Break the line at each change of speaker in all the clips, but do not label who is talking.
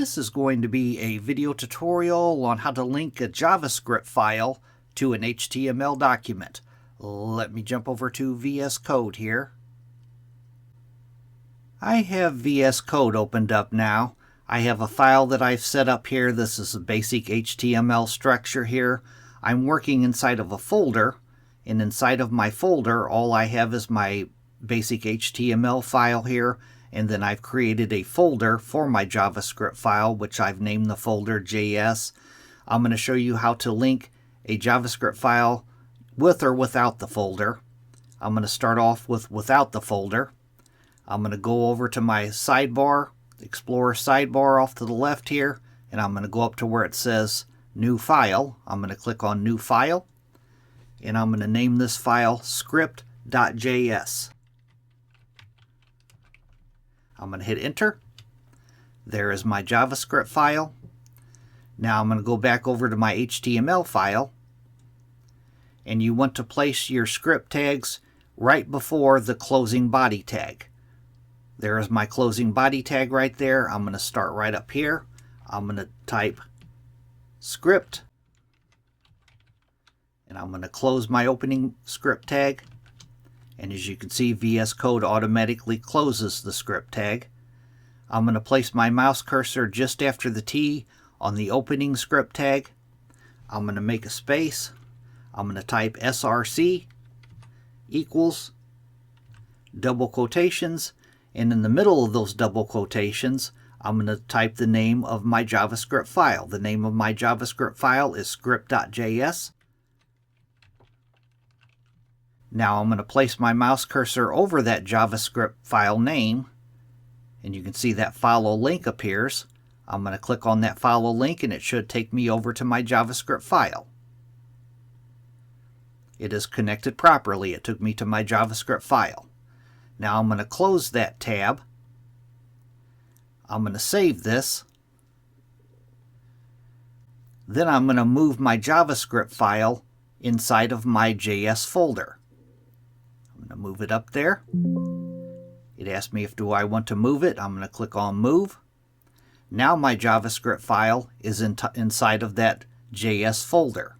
This is going to be a video tutorial on how to link a JavaScript file to an HTML document. Let me jump over to VS Code here. I have VS Code opened up now. I have a file that I've set up here. This is a basic HTML structure here. I'm working inside of a folder, and inside of my folder all I have is my basic HTML file here, and then I've created a folder for my JavaScript file, which I've named the folder JS. I'm going to show you how to link a JavaScript file with or without the folder. I'm going to start off with without the folder. I'm going to go over to my sidebar, Explorer sidebar off to the left here, and I'm going to go up to where it says New File. I'm going to click on New File, and I'm going to name this file script.js. I'm going to hit enter. There is my JavaScript file. Now I'm going to go back over to my HTML file, and you want to place your script tags right before the closing body tag. There is my closing body tag right there. I'm going to start right up here. I'm going to type script, and I'm going to close my opening script tag. And as you can see, VS Code automatically closes the script tag. I'm going to place my mouse cursor just after the T on the opening script tag. I'm going to make a space. I'm going to type src equals double quotations, and in the middle of those double quotations, I'm going to type the name of my JavaScript file. The name of my JavaScript file is script.js. Now I'm going to place my mouse cursor over that JavaScript file name, and you can see that follow link appears. I'm going to click on that follow link, and it should take me over to my JavaScript file. It is connected properly. It took me to my JavaScript file. Now I'm going to close that tab. I'm going to save this. Then I'm going to move my JavaScript file inside of my JS folder. I'm going to move it up there. It asked me if do I want to move it. I'm going to click on move. Now my JavaScript file is inside of that JS folder.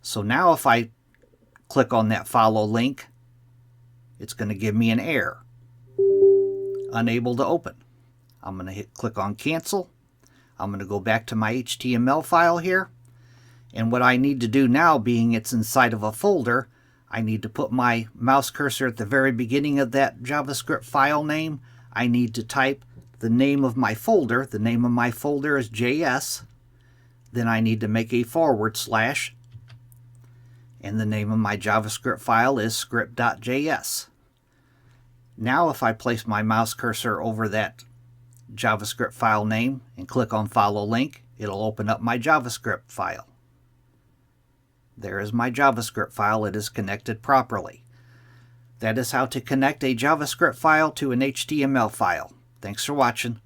So now if I click on that follow link, it's going to give me an error. Unable to open. I'm going to click on cancel. I'm going to go back to my HTML file here. And what I need to do now, being it's inside of a folder, I need to put my mouse cursor at the very beginning of that JavaScript file name. I need to type the name of my folder. The name of my folder is JS. Then I need to make a /, and the name of my JavaScript file is script.js. Now if I place my mouse cursor over that JavaScript file name and click on follow link, it'll open up my JavaScript file. There is my JavaScript file. It is connected properly. That is how to connect a JavaScript file to an HTML file. Thanks for watching.